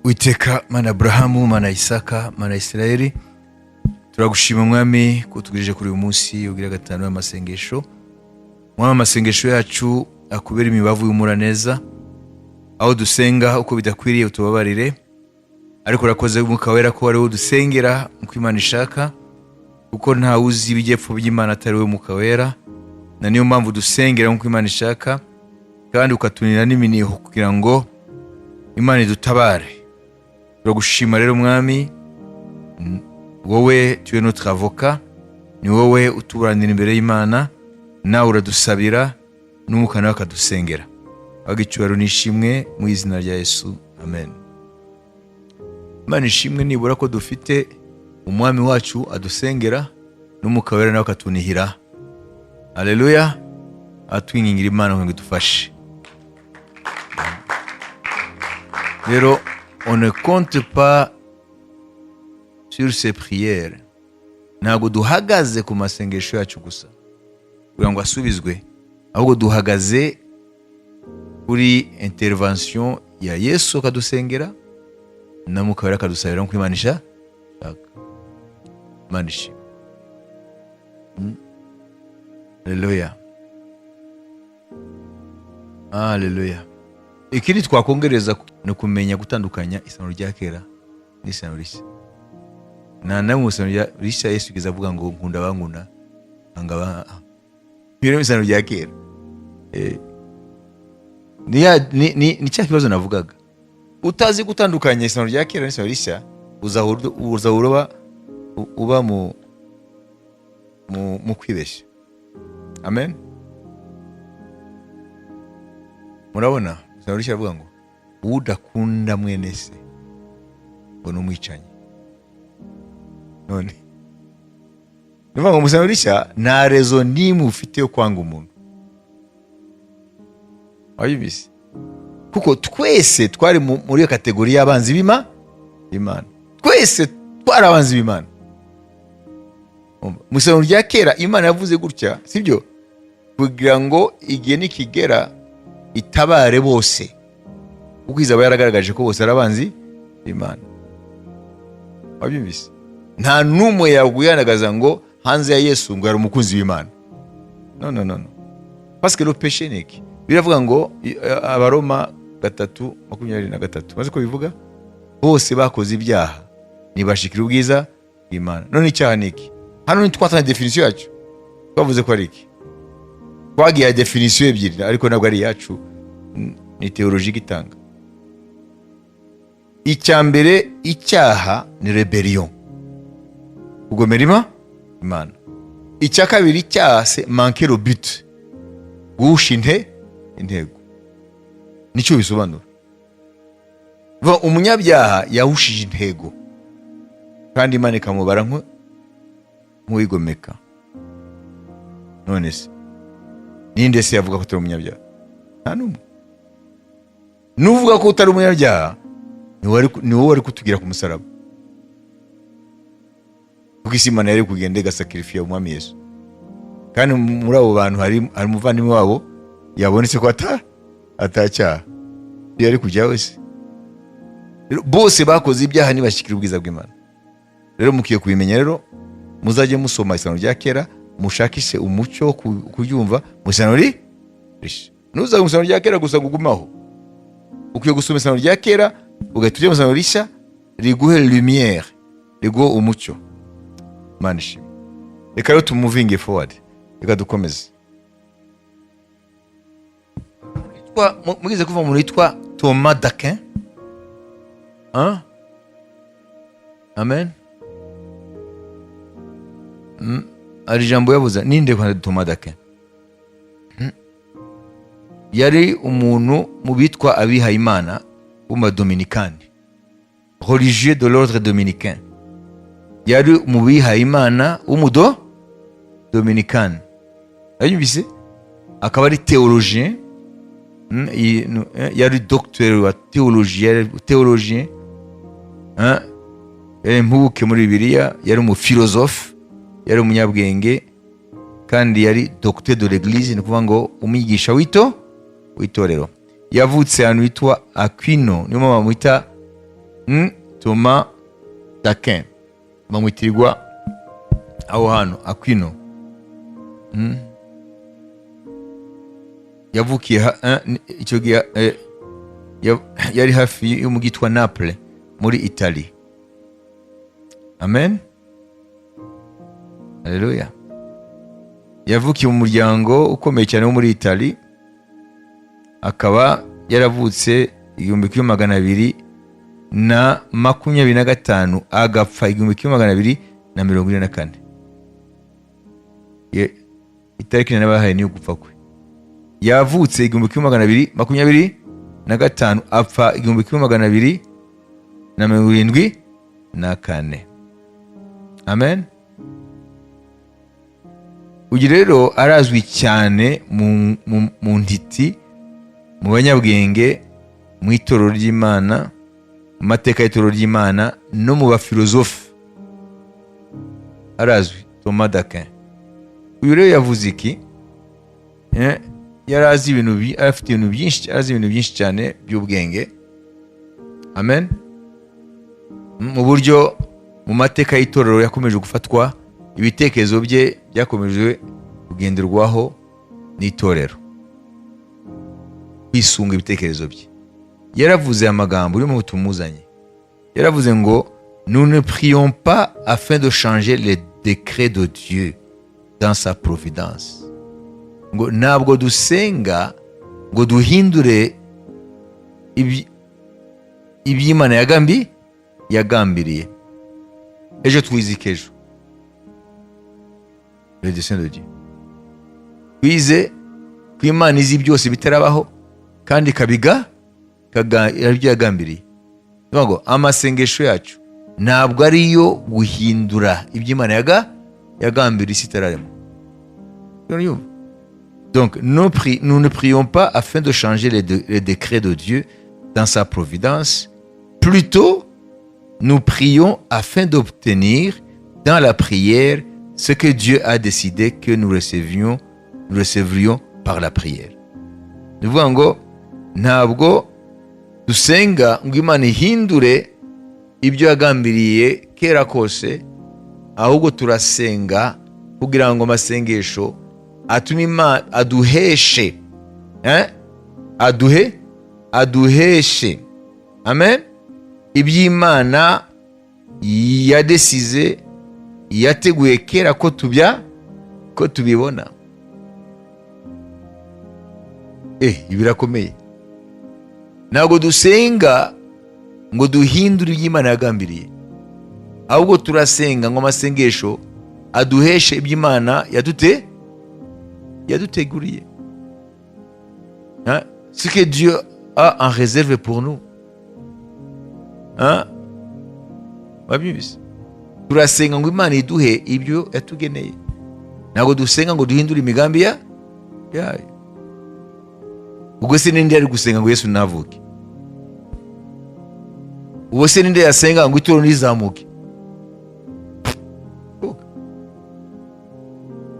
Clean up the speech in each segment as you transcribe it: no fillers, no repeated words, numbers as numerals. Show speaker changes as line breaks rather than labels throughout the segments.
Witeka mana Abrahamu, mana Isaka, mana Israeli, turagushima mwami ko tugirije kuri uyu munsi ugira gatanu y'amasengesho. Mwami, amasengesho yacu akubera imibavu y'umura neza, aho dusenga uko bidakwiriye utubabarire, ariko urakoze Umwuka Wera ko ari wo dusengera uko Imana ishaka, kuko nta uzi ibijyepfo by'Imana atari we Umwuka Wera, na niyo mpamvu dusengera uko Imana ishaka, kandi ukatunira n'iminiho kugira ngo Imana idutabare. Turagushima rero mwami, wowe tu es notre avocat, ni wowe utuburanira imbere y'Imana, nawe uradusabira n'Umwuka nawe akadusengera. Agicyubahiro nishimwe mu izina rya Yesu, amen. Imana ishimwe nibura ko dufite umwami wacu adusengera n'Umwuka Wera nawe akatunihira. Haleluya. Atwingingira Imana ngo idufashe. Rero on ne compte pas sur ces prières. Ntabwo duhagaze ku masengesho yacu gusa kugira ngo asubizwe, ahubwo duhagaze kuri intervention ya Yesu akadusengera na Mwuka Wera akadusabira ngo Imana ishaka. Imana ishimwe. Haleluya. Haleluya. Ikindi twakongereza ni kumenya gutandukanya isano rya kera n'isano rishya. Na mu isano rishya Yesu yigeze avuga ngo nkunda bankunda angaba. Biro isano rya kera. Ni cya kibazo navugaga. Utazi gutandukanya isano rya kera n'isano rishya, uzahura uba mu kwibeshya. Amen. Murabona isano rishya avuga ngo udakunda mwene se ngo numwicanye. None nivuga ngo musano rishya nta rezo nimwe ufite yo kwanga umuntu. Ayibise kuko twese twari muri kategori y'abanzi b'Imana. Twese twari abanzi b'Imana. Musano rya kera Imana yavuze gutya, sibyo? Kugira ngo igihe nikigera itabare bose. Ubwiza aba yaragaragaje ko bose ari abanzi b'Imana. Wabyumvise? Nta numwe yaguyanagaza ngo hanze ya Yesu ngo ari umukunzi w'Imana. No. Parce que le péché n'est que. Biravuga ngo Abaroma 3:23. Maze ko bivuga bose bakoze ibyaha nibashikira ubwiza bw'Imana. None icyaha niki? Hano ni twatana definition yacu. Twavuze ko ari iki? Twagiye definition ebyiri ariko ntabwo ari yacu, ni theologie gitanga. Icyambere icyaha ni rebellion, kugomera Imana. Icya kabiri icyaha c'est manquer le but, guhusha intego. Nicyo bisobanura. Umunyabyaha yahushije intego kandi Imana ikamubara nk'uwigomeka. None se ninde se yavuga ko utari umunyabyaha? Nta n'umwe. Nuvuga ko utari umunyabyaha ni wowe wari kutugira ku musaraba. Kuko isi Imana yari kugenda igasacrifiya umwami Yesu, kandi muri abo bantu hari umuvandimwe wabo yabonetse ko atacyaha, yari kujya wese. Bose bakoze ibyaha nibashikira ubwiza bw'Imana. Rero mukiye kubimenya, rero muzajye musoma isano rya kera, mushakishe umucyo kubyumva mu isano rishya. Nuza mu isano rya kera gusa gugumaho. Ukiye gusoma isano rya kera ugatuje mu isano rishya, riguhe lumière, riguhe umucyo. Imana ishimwe. Reka rero tumuvinge forward. Reka dukomeze. Mugize kuva mu yitwa Thomas d'Aquin. Amen. Ari jambo yavuze ninde kwa Thomas d'Aquin? Yari umuntu mu bitwa abiha Imana b'uma Dominicani, religieux de l'ordre dominicain. Yari mu biha Imana w'umudo Dominicani. Ayumvise? Akaba ari théologien. Yari docteur wa théologien. Yari impuguke muri Bibiliya, yari mu philosophe, yari umunyabwenge, kandi yari docteur de l'église, ni kuvuga ngo umwigisha w'itorero. Yavutse ahantu hitwa Aquino, niyo mpamvu bamwita Thomas d'Aquin bamwitirirwa aho hano Aquino. Yavukiye icyo gihe yari hafi y'umujyi witwa Naples muri Italy. Amen. Haleluya. Yavukiye mu muryango ukomeye cyane wo muri Italy, akaba yaravutse 1225 agapfa 1244. Itariki nabahaye niyo gupfa kwe. Yavutse 1225 apfa 1274. Amen. Uyu rero arazwi cyane mu ntiti, mu banyabwenge, mu itorero ry'Imana, mu mateka y'itorero ry'Imana no mu bafilozofe. Arazwi Thomas d'Aquin. Uyu rero yavuze iki? Yarazi ibintu, afite ibintu byinshi, arazi ibintu byinshi cyane by'ubwenge. Amen. Mu buryo mu mateka y'itorero yakomeje gufatwa, ibitekerezo bye byakomeje kugenderwaho n'itorero, kwisunga ibitekerezo bye. Yaravuze amagambo urimo tumuzanye. Yaravuze ngo nous ne prions pas afin de changer les décrets de Dieu dans sa providence. Ngo ntabwo dusenga ngo duhindure iby'Imana yagambiriye. Ejo twizike ejo le dessein de Dieu. Twize ko Imana izi byose bitarabaho kandi ibyo yagambiriye. Ngo amasengesho yacu ntabwo ariyo guhindura iby'Imana yagambiriye isi itararema. Donc nous ne prions pas afin de changer les décrets de Dieu dans sa providence. Plutôt, nous prions afin d'obtenir dans la prière ce que Dieu a décidé que nous recevrions par la prière. Nous voyons ngo ntabwo dusenga ngo Imana ihindure ibyo yagambiriye kera kose, ahubwo turasenga kugira ngo amasengesho atume Imana aduheshe amen iby'Imana yadesize, yateguye kera ko tubibona. Ibirakomeye. Ntabwo dusenga ngo duhindure iby'Imana yagambiriye, ahubwo turasenga ngo amasengesho aduheshe iby'Imana yaduteguriye. Ce que Dieu a en réserve pour nous. Wabyumvise? Turasenga ngo Imana iduhe ibyo yatugeneye. Ntabwo dusenga ngo duhindure imigambi yayo. Ubwo se ninde ari gusenga ngo Yesu navuke? Ubwo se ninde yasenga ngo itorero rizamuke?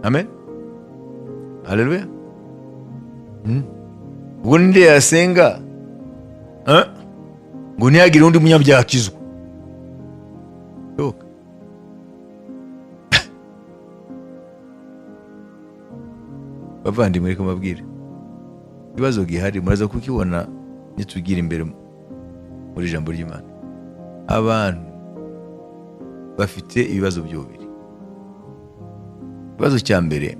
Amen. Haleluya. Ubwo ninde yasenga ngo ntihagire undi munyabyaha akizwa? Bavandimwe, reka mbabwire ikibazo gihari, muraza kukibona nitugira imbere muri ijambo ry'Imana. Abantu bafite ibibazo by'ububiri. Ikibazo cya mbere,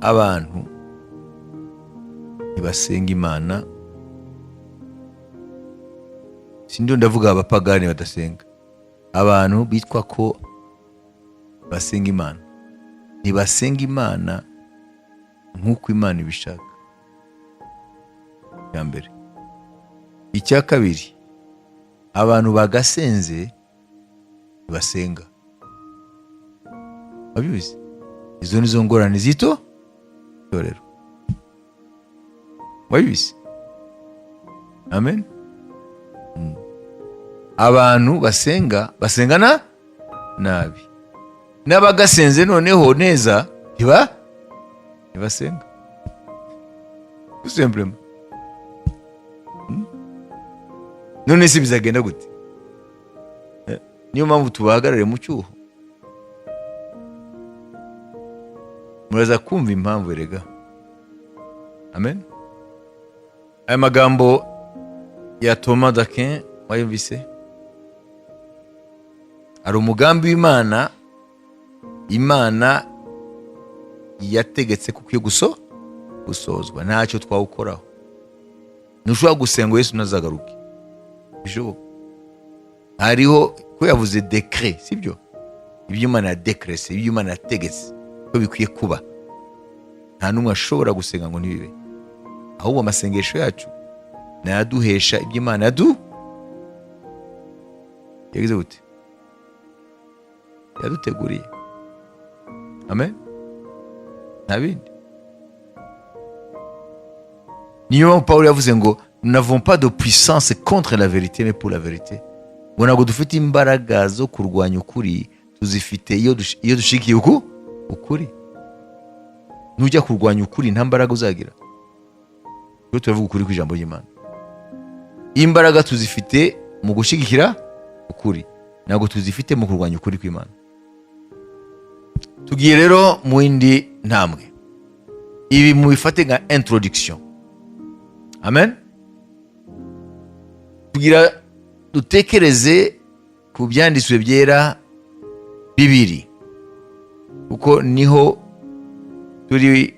abantu ntibasenga Imana. Sindo ndavuga abapagani badasenga. Abantu bitwa ko basenga Imana ntibasenga Imana nk'uko Imana ibishaka. Icya mbere. Icya kabiri, abantu bagasenze ntibasenga. Wabyumvise? Izo nizo ngorane zito itorero. Wabyumvise? Amen. Abantu basengana nabi, n'abagasenze noneho neza ntibasenga. Tout simplement. none se bizagenda gute? Niyo mpamvu tubahagarare mu cyuho. Muraza kumva impamvu erega. Amen. Aya magambo ya Thomas d'Aquin wayumvise? Ari umugambi w'Imana, Imana yategetse kuko gusozwa, ntacyo twawukoraho. Ntushobora gusenga Yesu ntazagaruke, bishoboka. Hariho ko yavuze decret, sibyo? Ibyo Imana yadekrese, ibyo Imana yategetse ko bikwiye kuba, nta n'umwe ashobora gusenga ngo ntibibe. Ahubwo amasengesho yacu nayaduhesha ibyo Imana yagize gute? Yaduteguriye. Amen. Nta bindi. Niyo mpamvu Pawulo yavuze ngo nous n'avons pas de puissance contre la vérité mais pour la vérité. Ngo ntabwo dufite imbaraga zo kurwanya ukuri, tuzifite iyo dushikiye ukuri. Nujya kurwanya ukuri nta mbaraga uzagira. Iyo turavuga ukuri ku ijambo ry'Imana, imbaraga tuzifite mu gushigikira ukuri, ntabwo tuzifite mu kurwanya ukuri kw'Imana. Tugiye rero mu yindi ntambwe. Ibi mubifate nka introduction. Amen. Tugira dutekereze ku byanditswe byera bibiri, kuko niho turi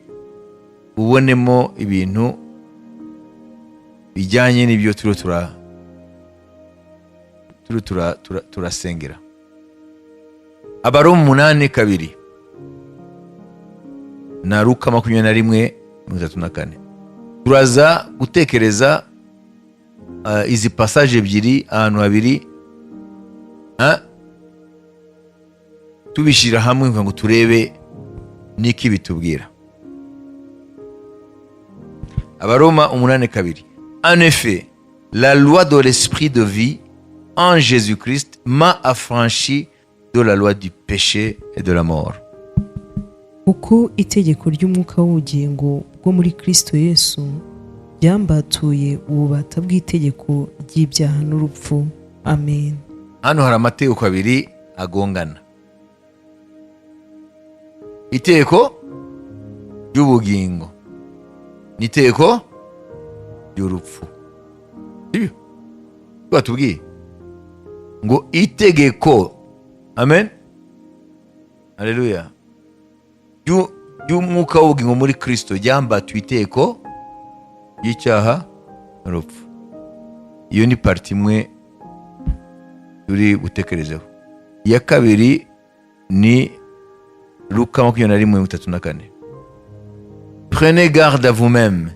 ubonemo ibintu bijyanye n'ibyo turasengera. Abaroma 8:2 na Luka 21:34. Turaza gutekereza izi passage ebyiri ahantu habiri, tubishira hamwe ngo turebe niki bitubwira. Abaroma 8:2. En effet, la loi de l'esprit de vie en Jésus-Christ m'a affranchi de la loi du péché et de la mort.
Uko itegeko ry'umwuka w'ubugingo bwo muri Kristo Yesu ryambatuye ububata bw'itegeko ry'ibyaha n'urupfu. Amen.
Hano hari amategeko abiri agongana. Itegeko ry'ubugingo n'itegeko ry'urupfu. Sibyo? Batubwiye ngo itegeko, amen, haleluya, ry'umwuka w'ubugingo muri Kristo ryambatuye itegeko y'icyaha n'urupfu. Iyo ni parti imwe turi gutekerezaho. Iya kabiri ni Luka 21:34. Prenez garde à vous-même,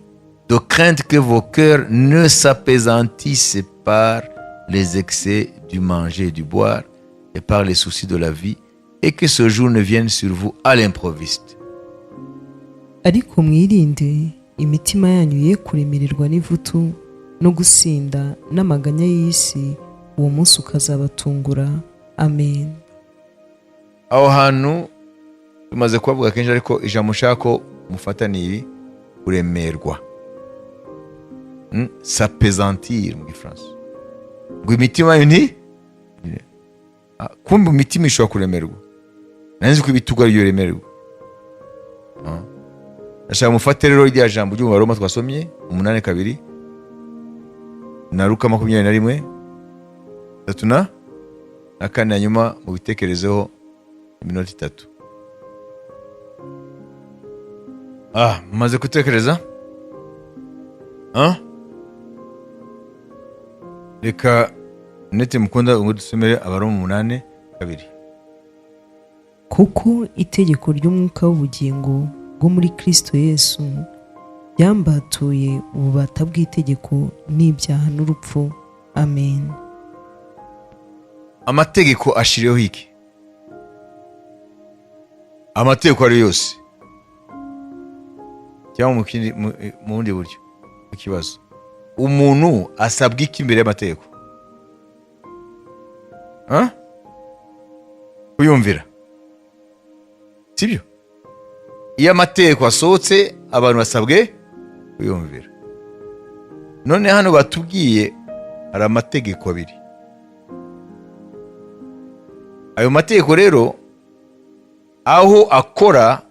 de crainte que vos cœurs ne s'appesantissent par les excès du manger et du boire et par les soucis de la vie, et que ce jour ne vienne sur vous à l'improviste.
Ariko mwirinde imitima yanyu ye kuremererwa n'ivutu no gusinda n'amaganya y'isi, uwo munsi ukazabatungura. Amen.
Aho hantu tumaze kubavuga kenshi, ariko ijambo nshaka mufata ni iri: kuremerwa. S'appesantir mu Gifaransa. Ngo imitima yanyu kumbe imitima ishobora kuremerwa. Nanzi ko ibitugu ari byo biremerwa. Ndashaka mufate rero rya jambo ryo mu Baroma twasomye 8:2 na Luka 21:34 na kane, nyuma mu bitekerezeho iminota 3. Mumaze gutekereza? Reka nete mukunda ngo dusomere Abaroma 8:2.
Kuko itegeko ry'umwuka w'ubugingo bwo muri Kristo Yesu ryambatuye ububata bw'itegeko n'ibyaha n'urupfu. Amen.
Amategeko ashiriyeho iki? Amategeko ari yose cyangwa mu bundi buryo ikibazo, umuntu asabwa iki imbere y'amategeko? Kuyumvira, sibyo? Iyo amategeko asohotse abantu basabwe kuyumvira. None hano batubwiye hari amategeko abiri. Ayo mategeko rero aho akora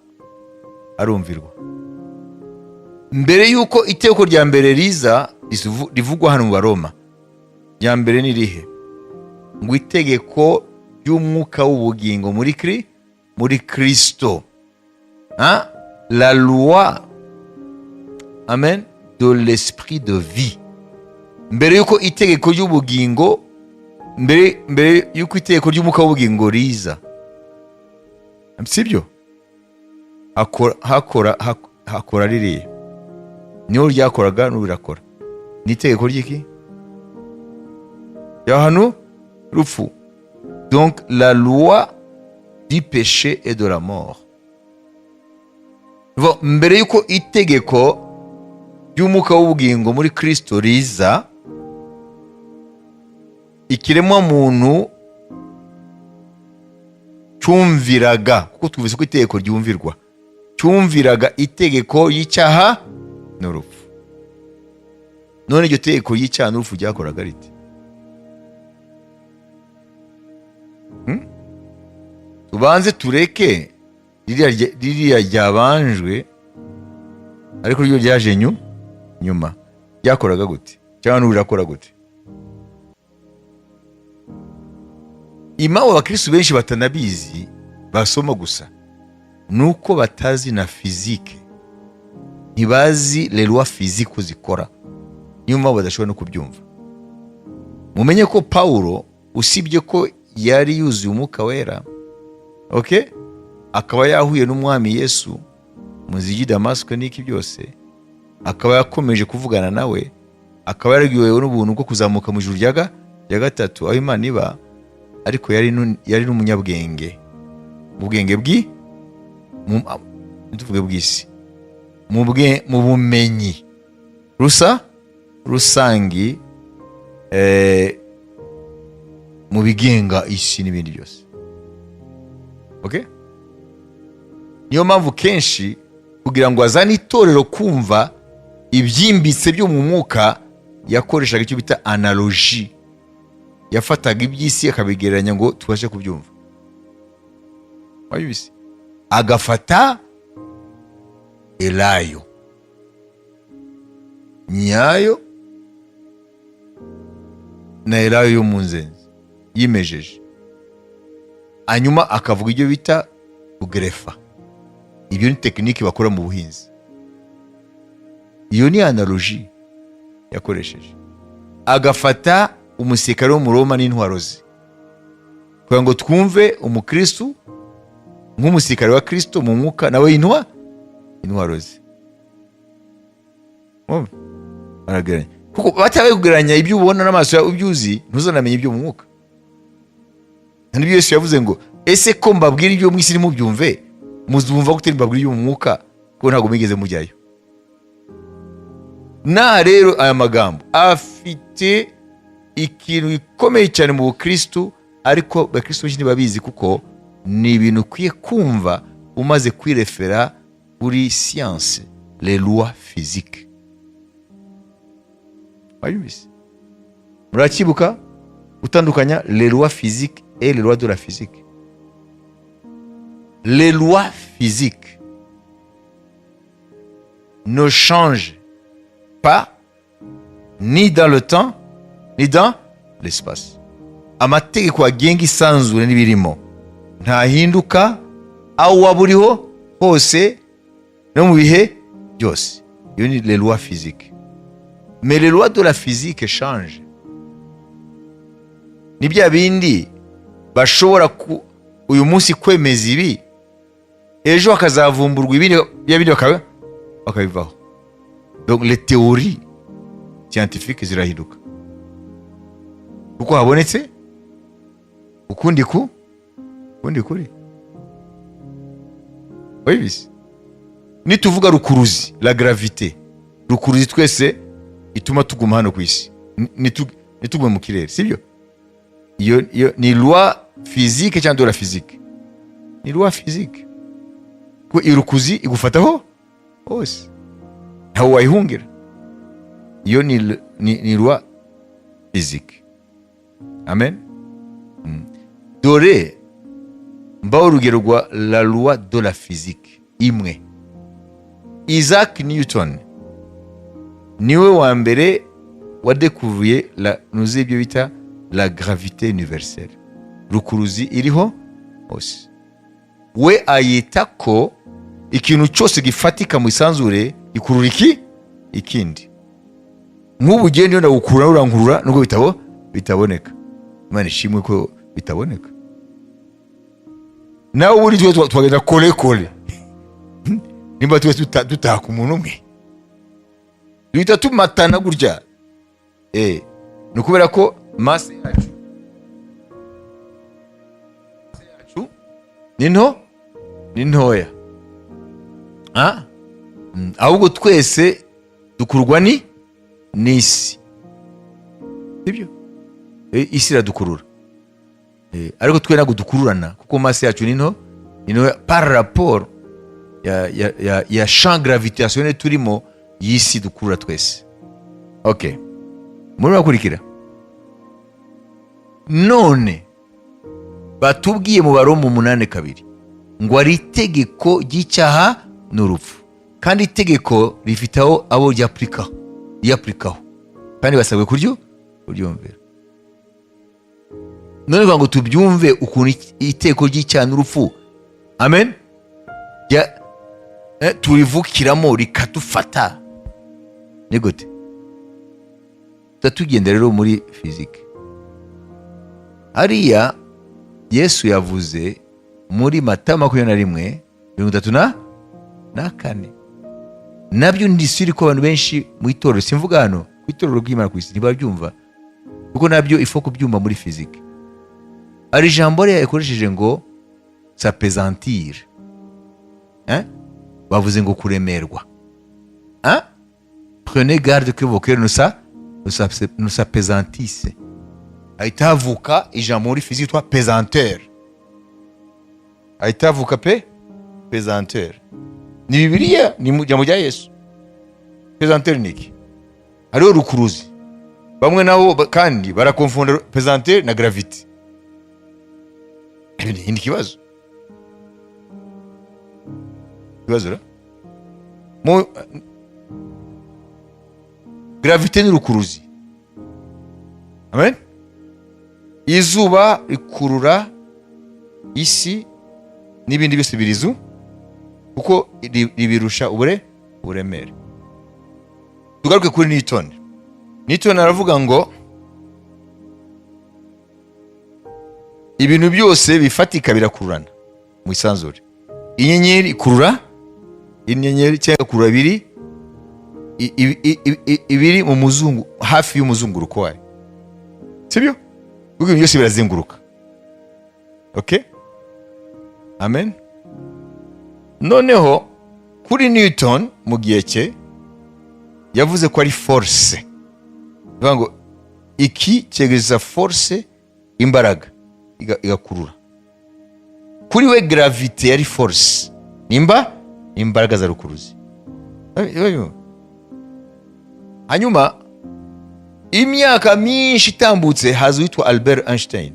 arumvirwa. Mbere yuko itegeko rya mbere riza rivugwa hano mu Baroma, rya mbere ni rihe? Ngo itegeko ry'umwuka w'ubugingo muri Kristo. La loi, amen, de l'esprit de vie. Mbere yuko itegeko ry'ubugingo, mbere yuko itegeko ry'umwuka w'ubugingo riza, sibyo? Hakora ririya niho ryakoraga n'ubu rirakora. Ni itegeko ry'iki? Yohanu rupfu. Donc la loi du péché et de la mort. Mbere yuko itegeko ry'umwuka w'ubugingo muri Kristo riza, ikiremwa muntu cyumviraga, kuko twumvise ko itegeko ryumvirwa, cyumviraga itegeko y'icyaha n'urupfu. None iryo tegeko y'icyaha n'urupfu ryakoraga rite? Tubanze tureke ririya ryabanjwe, ariko ryo ryaje nyuma. Ryakoraga gute? Cyangwa n'ubu rirakora gute? Impamvu abakristo benshi batanabizi, basoma gusa, nuko batazi na fizike. Ntibazi les lois physiques ko zikora, niyo mpamvu badashobora no kubyumva. Mumenye ko Pawulo, usibye ko yari yuzuye umwuka wera, akaba yahuye n'umwami Yesu mu nzira i Damasiko n'iki byose, akaba yakomeje kuvugana nawe, akaba yaragiriwe n'ubuntu bwo kuzamuka mu ijuru rya gatatu aho Imana iba, ariko yari n'umunyabwenge mu bwenge tuvuge bw'isi, mu bumenyi rusangi, mu bigenga isi n'ibindi byose. Niyo mpamvu kenshi kugira ngo azane itorero kumva ibyimbitse byo mu mwuka, yakoreshaga icyo bita analogie. Yafataga iby'isi akabigereranya ngo tubashe kubyumva. Wabibise? Agafata Elayo, Nyayo na Elayo yo mu nzenzi yimejeje, hanyuma akavuga ibyo bita kugerefa. Ibyo ni tekiniki bakora mu buhinzi. Iyo ni analogie yakoresheje. Agafata umusirikare wo mu Roma n'intwaro ze, kugira ngo twumve umukristo nk'umusirikare wa Kristo mu mwuka, nawe intwaro ze. Barageranya, kuko batabaye kugeranya ibyo ubona n'amaso yawe ubyuzi, ntuzanamenye ibyo mu mwuka. N'ibyo Yesu yavuze ngo, ese ko mbabwira ibyo mu isi ntimubyumve, muzumva gute mbabwira ibyo mu mwuka, kuko ntabwo mwigeze mujyayo. Na rero aya magambo afite ikintu gikomeye cyane mu Bukristo, ariko abakristo benshi ntibabizi, kuko ni ibintu ukwiye kumva umaze kwirefera kuri science, les lois physiques. Wabibise? Murakibuka utandukanya les lois physiques et les lois de la physique. Les lois physiques ne changent pas ni dans le temps ni dans l'espace. Amategeko agenga isanzure n'ibirimo ntahinduka, aho waba uriho hose no mu bihe byose. Iyo ni les lois physiques. Mais les lois de la physique changent. Ni bya bindi bashobora uyu munsi kwemeza ibi, ejo hakazavumburwa ibindi bakabivaho. Donc les théories scientifiques zirahinduka, kuko habonetse ukundi kuri. Wabibise? Nituvuga rukuruzi, la gravité, rukuruzi twese ituma tuguma hano ku isi, nitugume mu kirere, sibyo? Iyo ni loi physique cyangwa de la physique? Ni loi physique, ko irukuzi igufataho hose, ntawe wayihungira. Iyo ni loi physique. Amen. Dore mbaho urugero rwa la loi de la physique imwe. Isaac Newton niwe wa mbere wadekuvuye nuzi ibyo bita la gravité universelle, rukuruzi iriho hose. We ayita ko ikintu cyose gifatika mu isanzure gikurura ikindi. Nk'ubu ugenda na gukura urankurura nubwo bitaboneka. Imana ishimwe ko bitaboneka. Nawe uri twagenda kole nimba twese tutaka umuntu umwe duhita tumatana gutya. Ni ukubera ko masse yacu ni ntoya. Ahubwo twese dukurwa n'isi, sibyo? Isi iradukurura, ariko twe ntabwo dukururana kuko masse yacu ni ntoya par rapport ya champ gravitationnel turimo y'isi dukurura twese. Okay, muri bakurikira. None batubwiye mu Baroma 8:2 ngo ari itegeko ry'icyaha n'urupfu, kandi itegeko rifitaho abo ryapurikaho kandi basabwe kuryumvira. None ngo tubyumve ukuntu itegeko ry'icyaha n'urupfu, amen, turivukiramo rikadufata. Ni gute? Tutagenda rero muri physique. Hariya Yesu yavuze muri Matayo 21:34, nabyo ndisiri ko abantu benshi mu itorero, simvuga hano ku itorero ry'Imana ku isi, ntibabyumva kuko nabyo ifo kubyumva muri physique. Ari jambo rya yakoresheje ngo s'appesantir, bavuze ngo kuremerwa. Prenez garde que vos cœurs ne s'appesantissent. Ahita havuka ijambo muri physique twa pesanteur. Ahita havuka pesanteur. Ni Bibiliya, ni mu jambo rya Yesu. Pesanteur ni iki? Hariho rukuruzi. Bamwe nabo kandi barakonfondera pesanteur na gravité. Ni kibazo. Ra? Gravité ni rukuruzi. Amen. Izuba rikurura isi n'ibindi byose birizu kuko ribirusha uburemere. Tugaruke kuri Newton. Newton aravuga ngo ibintu byose bifatika birakururana mu isanzure. Inyenyeri ikurura inyenyeri cyangwa kurura ibiri mu muzungu, hafi y'umuzunguruko wayo, sibyo? Kuko ibintu byose birazenguruka. Okay? Amen. Noneho kuri Newton mu gihe cye yavuze ko ari force. Bivuga ngo iki cyegeza force, imbaraga igakurura. Kuri we gravité yari force, imbaraga za rukuruzi. Hanyuma imyaka myinshi itambutse haza witwa Albert Einstein.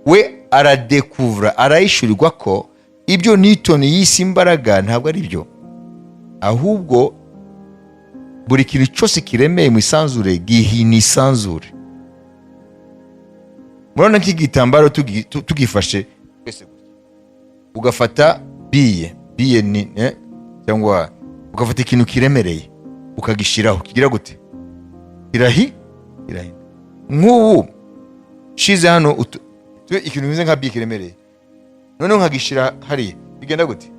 We aradekuvura, arayishurirwa ko ibyo Newton yise imbaraga ntabwo ari byo, ahubwo buri kintu cyose kiremeye mu isanzure gihina isanzure. Murabona nk'igitambaro tugifashe twese ugafata biye ni cyangwa ugafata ikintu kiremereye ukagishiraho, kigira gute? Irahi. Nk'ubu shize hano ikintu bimeze nka biye kiremereye, noneho nkagishira hariya, bigenda gute?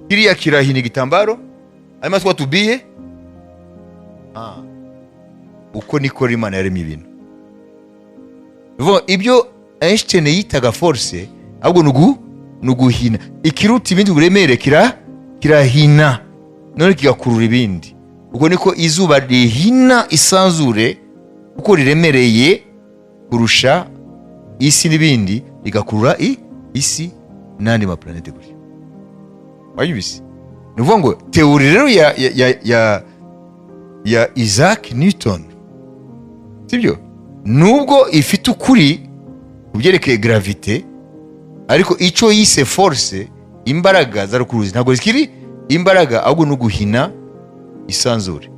Kiriya kirahina igitambaro, hanyuma twa tubiye. Uko niko Imana yaremye ibintu. Ibyo Einstein yitaga force, ahubwo nuguhina. Ikiruta ibindi buremere kirahina, none kigakurura ibindi. Uko niko izuba rihina isanzure uko riremereye kurusha isi n'ibindi, rigakurura isi n'andi ma planete gutyo. Wayibise? Nuvuga ngo teori rero ya Isaac Newton sibyo? Nubwo ifite ukuri kubyerekeye gravite, ariko icyo yise force, imbaraga za rukuruzi ntabwo zikiri imbaraga, ahubwo no guhina isanzure.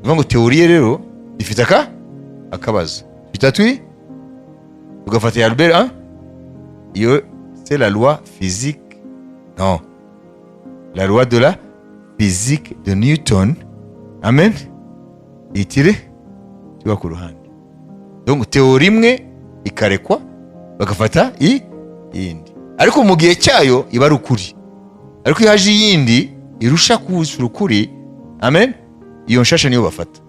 Niyo ngo teoriye rero ifite akabazo. Bitatwi ugafata ya Albert, hein? Iyo c'est la loi physique. Non. La loi de la physique de Newton. Amen. Itire tuba ku ruhande. Donc teori imwe ikarekwa bagafata iyindi. Ariko mu gihe cyayo iba ari ukuri. Ariko iyo haje iyindi irusha kuza ukuri, amen, iyo nshasha niyo bafata.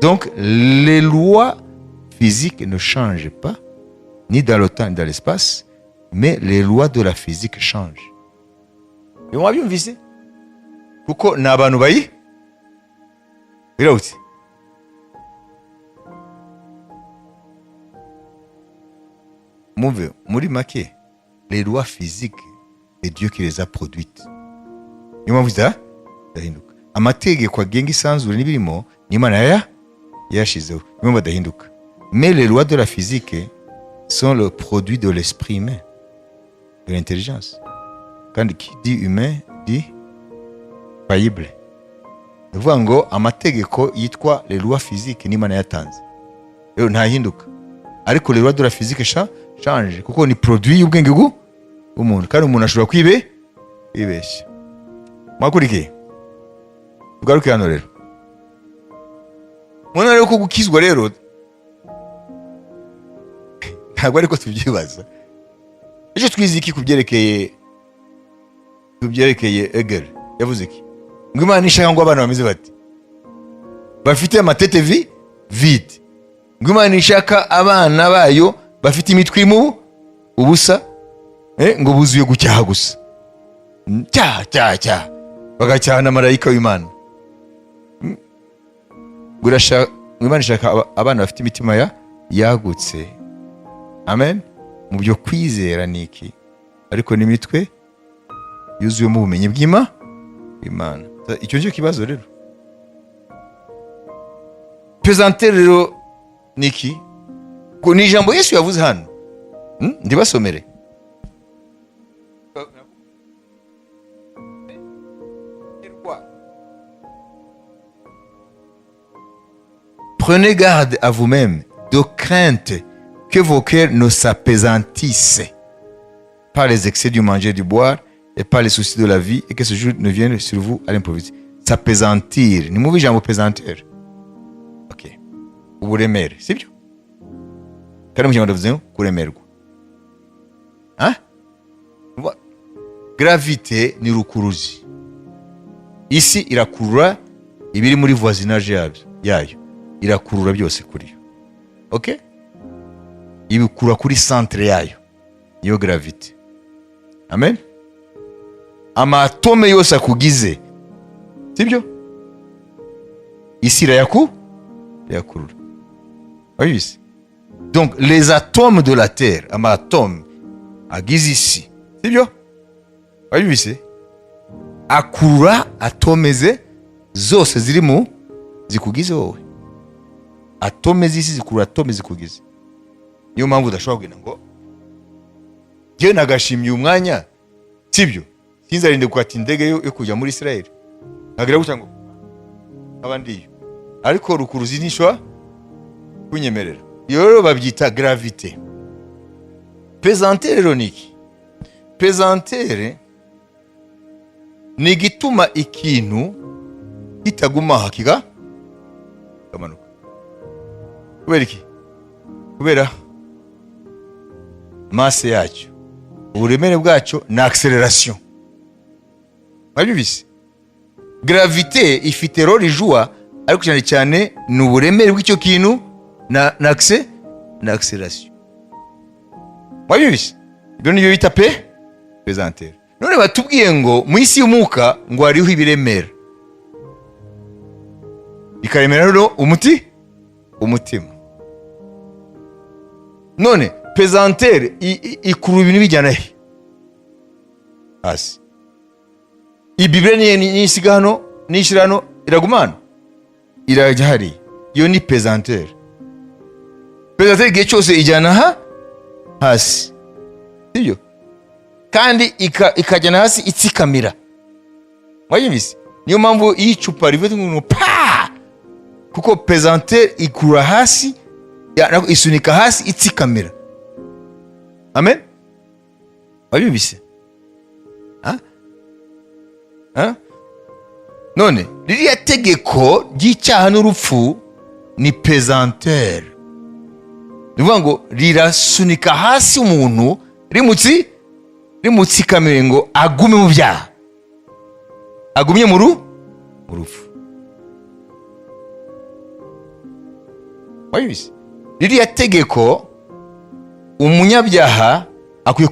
Donc les lois physiques ne changent pas, ni dans le temps ni dans l'espace, mais les lois de la physique changent. Iyo mwabyumvise? Kuko ni abantu birawutse. Mouve, muri make, les lois physiques, c'est Dieu qui les a produites. Niyo mpamvu zidahinduka. Amategeko agenga isanzure n'ibirimo ni Imana yashizeho, niyo mpamvu adahinduka. Mais les lois de la physique sont le produit de l'esprit humain, de l'intelligence. Kandi qui dit humain dit faillible. Ni ukuvuga ngo amategeko yitwa les lois physiques ni Imana yatanze, rero ntahinduka. Ariko les lois de la physique change, kuko ni produit y'ubwenge bw'umuntu, kandi umuntu ashobora kwibeshya. Mwakurikiye? Tugaruke hano rero. Mwana rero ko gukizwa rero ntabwo ariko tubyibaza. Ejo twize iki kubyerekeye Hegel? Yavuze iki? Ngo Imana ishaka ngo abana bameze bati, bafite amatete vide. Ngo Imana ishaka abana bayo bafite imitwe irimo ubusa, ngo buzuye gucyaha gusa. Cya bagacyana marayika w'Imana. Imana ishaka abana bafite imitima yagutse, amen, mu byo kwizera niki, ariko n'imitwe yuzuyemo ubumenyi bw'Imana. Icyo cyo kibazo rero. Présenter rero niki? Ko ni ijambo Yesu yavuze hano. Ndibasomere. Prenez garde à vous-même, de crainte que vos cœurs ne s'appesantissent par les excès du manger et du boire et par les soucis de la vie, et que ce jour ne vienne sur vous à l'improviste. S'appesantir. Ni mubi jambo pesanteur. Ok. Uburemere, sibyo? Kandi mu Kinyarwanda ndavuze kuremerwa. Gravité ni rukuruzi. Isi irakurura ibiri muri voisinage yayo. Irakurura byose kuri yo. Ok? Ibikura kuri centre yayo. Iyo gravité. Amen? Amatome yose akugize, sibyo? Isi irayakurura. Wabibise? Donc les atomes de la terre, amatome agize isi, sibyo? Wabibise? Akurura atome zose zirimo zikugize wowe. Atome z'isi zikurura atome zikugize. Niyo mpamvu udashobora kugenda ngo njye nagashimye umwanya, sibyo? Sinzarinde kwata indege yo kujya muri Israel. Ntagira gutya ngo abandi. Ariko rukuruzi nishwa kunyemerera. Iyo rero babyita gravité. Pesantere rero niki? Pesantere ni gituma ikintu kitaguma hakiga kamanuka. Kubera iki? Kubera masse yacyo, uburemere bwacyo na acceleration. Wabibise? Gravité ifite role ijua, ariko cyane cyane ni uburemere bw'icyo kintu na acceleration. Wabibise? Ibyo niyo bita pesantere. None batubwiye ngo mu isi y'umuka ngo hariho ibiremera. Bikaremera rero umutima. None pesantere ikuru ibintu bijyana he? Hasi. Ibibire ni isiga hano, nishira hano, iragumana. Irajya hari. Iyo ni pesantere. pesantere igihe cyose ijyana hasi, sibyo? kandi ikajyana hasi itsikamira. Wayumvise? Niyo mpamvu iyo icupa rivuye ngo pa, kuko pesantere ikura hasi, isunika hasi itsikamira. Amen. Wayumvise? None ririya tegeko ry'icyaha n'urupfu ni pesantere. Nivuga ngo rirasunika hasi umuntu rimutsikamire ngo agume mu byaha, agumye mu rupfu. Wayumvise? Ririya tegeko umunyabyaha akwiye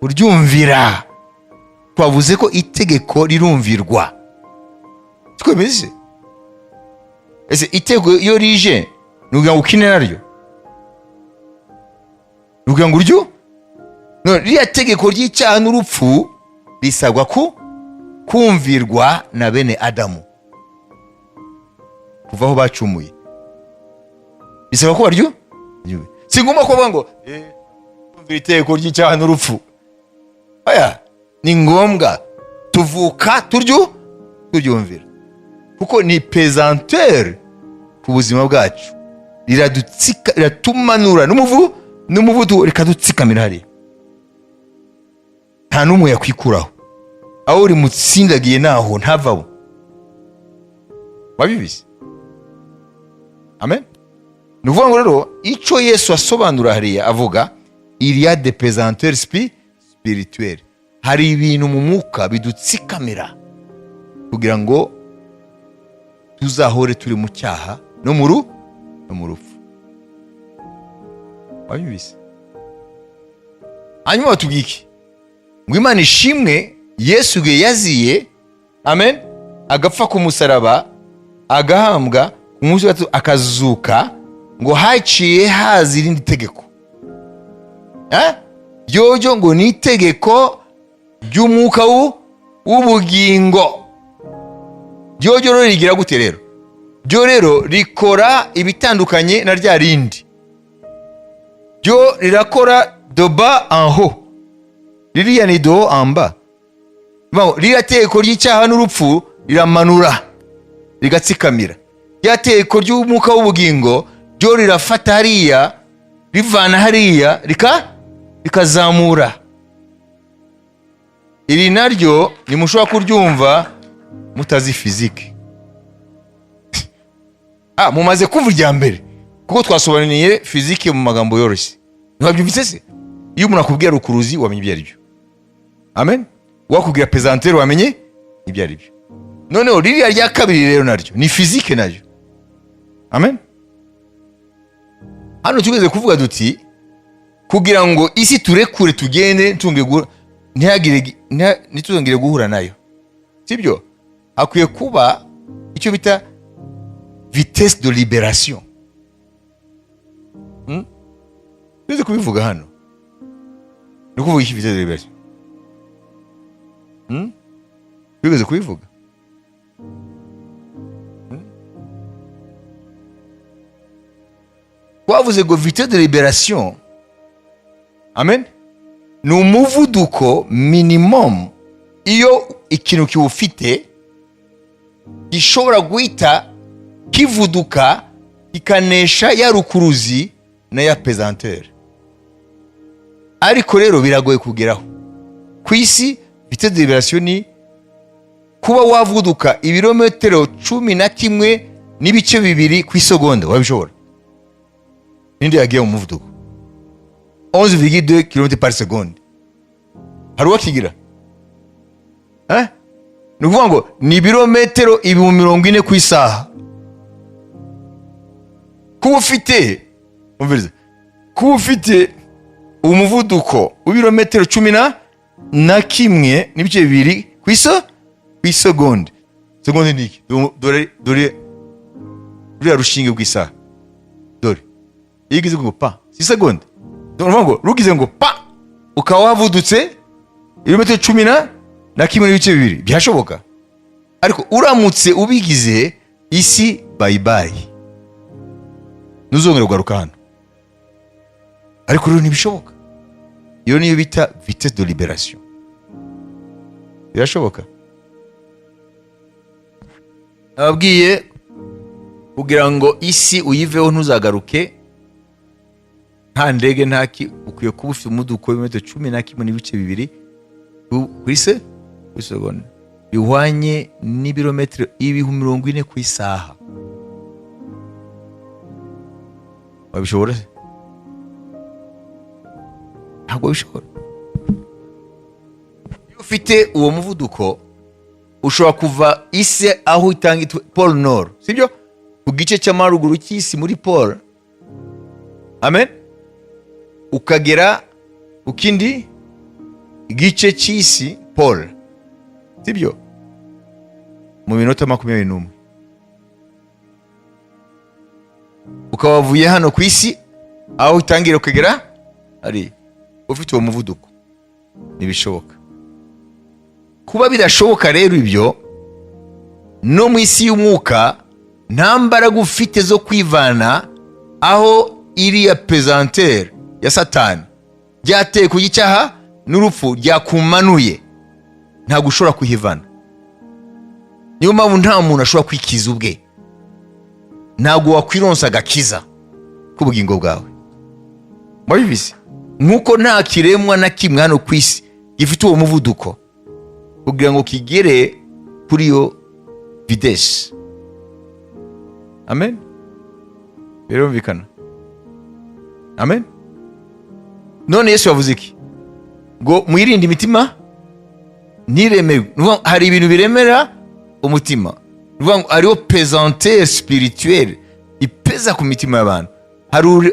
kuryumvira. Twavuze ko itegeko rirumvirwa, siko bimeze? Ese itegeko iyo rije nugira ngo ukine naryo, nugira ngo uryo? No, ririya tegeko ry'icyaha n'urupfu risabwa kumvirwa na bene Adamu kuva aho bacumuye. Bisaba ko baryo, si ngombwa kuvuga ngo kumvira itegeko ry'icyaha n'urupfu. Aya ni ngombwa tuvuka turyumvira, kuko ni pesantere ku buzima bwacu, riratumanura n'umuvuduko rikadutsikamira hariya. Nta n'umwe yakwikuraho, aho uri mutsindagiye naho ntavaho. Wabibize? Amen. Ni ukuvuga ngo rero icyo Yesu asobanura hariya avuga il y a des pesanteurs spirituelles. Hari ibintu mu mwuka bidutsikamira kugira ngo tuzahore turi mu cyaha no mu rupfu. Wabibize? Hanyuma batubwike ngo Imana ishimwe, Yesu ge yaziye, amen, agapfa ku musaraba, agahambwa, umunsi gatatu akazuka, ngo haciye haza irindi tegeko. Ryojo ngo ni itegeko ry'umwuka w'ubugingo. Ryojo rero rigira gute rero? Ryo rero rikora ibitandukanye na rya rindi. Ryo rirakora de bas en haut, ririya ni de haut en bas. Ririya tegeko ry'icyaha n'urupfu riramanura rigatsikamira. Rya tegeko ry'umwuka w'ubugingo ryo rirafata hariya, rivana hariya rikazamura. Iri naryo nimushobora kuryumva mutazi fizike. Mumaze kumva irya mbere, kuko twasobanuriye fizike mu magambo yoroshye. Ntiwabyumvise se? Iyo umuntu akubwira rukuruzi wamenye ibyo ari byo. Amen. Wakubwira pesantere wamenye ibyo ari byo. Noneho ririya rya kabiri rero naryo ni fizike naryo. Amen. Hano tugeze kuvuga duti kugira ngo isi turekure tugende ntituzongere guhura nayo, sibyo? Hakwiye kuba icyo bita vitesse de libération. Tuzi kubivuga hano. Ni kuvuga iki vitesse de libération? Tugeze kubivuga. Wavuze ngo vitesse de libération, amen, ni umuvuduko minimum iyo ikintu kiwufite gishobora guhita kivuduka ikanesha ya rukuruzi na ya pesantere. Ariko rero biragoye kugeraho. Ku isi vitesse de libération ni kuba wavuduka ibirometero 11 n'ibice 2 ku isegonda. Wabishobora? Ninde yagiye mu muvuduko 11,2 km par seconde? Hari uwakigira? Ni ukuvuga ngo ni ibirometero 40,000 ku isaha. Kuba ufite umuvuduko w'ibirometero 11 n'ibice 2 ku isegonda. Segonda ni iki? Dore ruriya rushinge rw'isaha. Dore iyo ugize ngo pa, si segonda. Dore ngo rugize ngo pa, ukaba wavudutse ibirometero 11 n'ibice 2. Byashoboka? Ariko uramutse ubigize, isi bye bye. ntuzongere kugaruka hano. Ariko rero ntibishoboka. Iyo niyo bita vitesse de liberation. Birashoboka. Nababwiye kugira ngo isi uyiveho ntuzagaruke, nta ndege ntaki, ukwiye kuba ufite umuvuduko w'ibirometero 11.2 kuri segonda, bihwanye n'ibirometero 40 ku isaha. Wabishobora se? Ntabwo bishobora. Iyo ufite uwo muvuduko ushobora kuva isi aho itanga Pole Nord, sibyo? Ku gice cy'amaruguru cy'isi muri pole, amen, ukagera ukindi igice cy'isi pole, sibyo, mu minota 21. Ukabavuye hano ku isi aho itangira ukagera ari ufite uwo muvuduko. Ntibishoboka. Kuba bidashoboka rero ibyo, no mu isi y'umwuka nta mbaraga ufite zo kwivana aho iriya pesantere ya Satani ryateye ku gicyaha n'urupfu ryakumanuye, ntabwo ushobora kwihivana. Niyo mpamvu nta muntu ashobora kwikiza ubwe. Ntabwo wakwironsa agakiza k'ubugingo bwawe. Mwabizi? Nk'uko nta kiremwa na kimwe hano ku isi gifite uwo muvuduko kugira ngo kigere kuri iyo vitesse. Amen. Birumvikana. Amen. None Yesu yavuze iki? Ngo mwirinde imitima ntiremerwe. Hari ibintu biremera umutima. Hariho pesante spirituelle ipeza ku mitima y'abantu.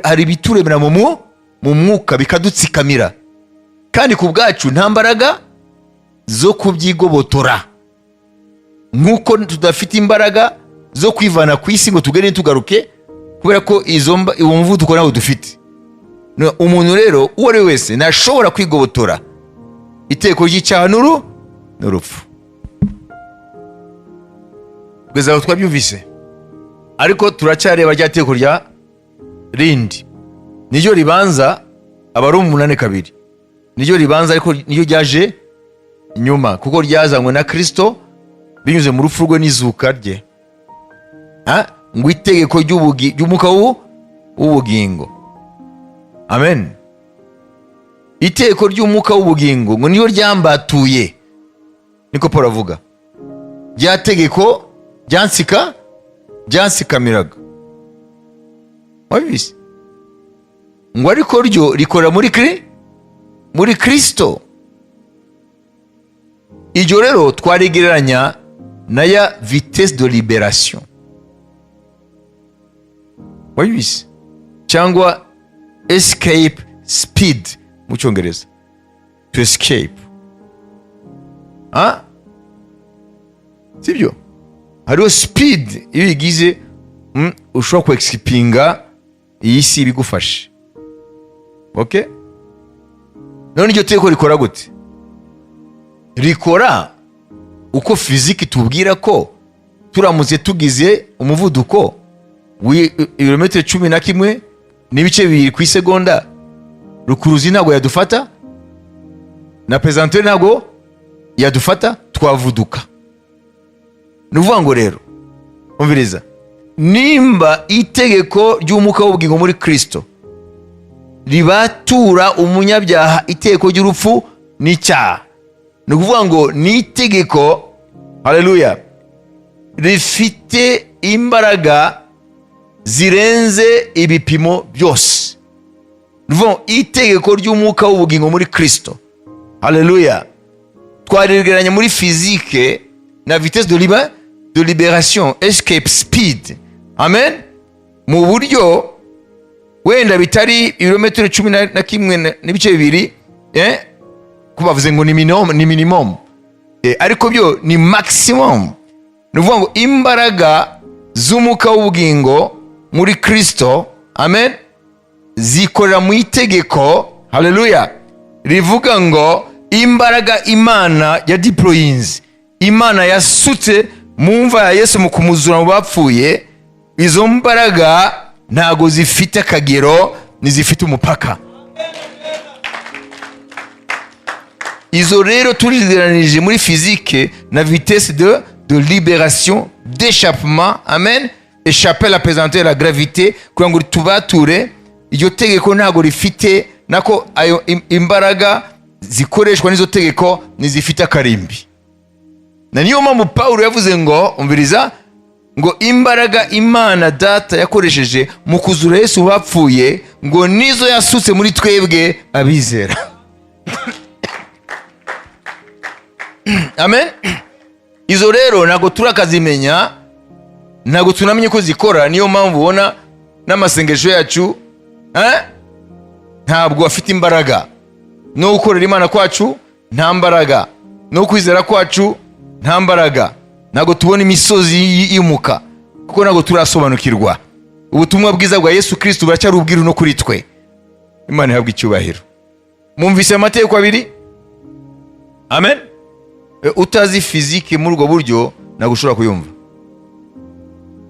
Hari ibituremera mu mwuka bikadutsikamira, kandi ku bwacu nta mbaraga zo kubyigobotora. Nk'uko tudafite imbaraga zo kwivana ku isi ngo tugere tugaruke, kubera ko uwo muvuduko nawe dufite. Umuntu rero uwo ari wese ntashobora kwigobotora iteko ry'icyaha n'urupfu. Kugeza aho twabyumvise, ariko turacyareba rya teko rya rindi. Niryo ribanza Abaroma 8:2. Niryo ribanza, ariko niryo ryaje nyuma, kuko ryazanywe na Kristo binyuze mu rupfu rwe n'izuka rye. Ngo itegeko ry'umwuka w'ubugingo. Amen. Itegeko ry'umwuka w'ubugingo ngo niyo ryambatuye, niko Paul avuga. Rya tegeko ryansikamiraga. Wabise? Ngo ariko ryo rikora muri Kristo. Iryo rero twarigereranya na ya vitesse de liberation. Wabise? Cyangwa escape speed mu Cyongereza. To escape. Sibyo? Hariho speed iyo igize ushobora ku-escapinga iyi si bigufashe. Okay? None iryo teko rikora gute? Rikora uko fiziki tubwira ko turamutse tugize umuvuduko w'ibirometero 11.2 ku isegonda, rukuruzi ntabwo yadufata na pesantere ntabwo yadufata, twavuduka. Nuvuga ngo rero, umviriza, nimba itegeko ry'umwuka w'ubugingo muri Kristo ribatura umunyabyaha itegeko ry'urupfu n'icyaha, ni ukuvuga ngo ni itegeko, haleluya, rifite imbaraga zirenze ibipimo byose. Nuvuga itegeko ry'umwuka w'ubugingo muri Kristo, haleluya, twarigereranya muri fizike na vitesse de liberation, escape speed. Amen. Mu buryo wenda bitari ibirometero 11.2, ko bavuze ngo ni minimum, ariko byo ni maximum. Nuvuga ngo imbaraga z'umwuka w'ubugingo muri Kristo, amen, zikorera mu itegeko, haleluya, rivuga ngo imbaraga Imana ya deployings, Imana yasutse mu mva ya Yesu mu kumuzura mu bapfuye, izo mbaraga ntago zifite akagero, nizifite umupaka. Izo rero turizeranije muri physique na vitesse de libération, d'échappement, amen, échapper la pesanteur, la gravité, kugira ngo tubature. Iryo tegeko ntago rifite nako ayo imbaraga zikoreshwa n'izo tegeko nizifite akarimbi. Na niyo mpamvu Paulo yavuze ngo, umviriza, ngo imbaraga Imana Data yakoresheje mu kuzura Yesu wapfuye, ngo nizo yasutse muri twebwe abizera. Amen. Izo rero ntago turakazimenya, ntago tunamenye ko zikora. Niyo mpamvu ubona n'amasengesho yacu ntabwo afite imbaraga. No gukorera Imana kwacu nta mbaraga, no kwizera kwacu nta mbaraga. Ntago tubona imisozi yimuka, kuko ntago turasobanukirwa ubutumwa bwiza bwa Yesu Kristo. Buracyari ubwiru no kuri twe. Imana ihabwe icyubahiro. Mwumvise amategeko abiri? Amen. Utazi physique muri ubwo buryo ntago ushobora kuyumva.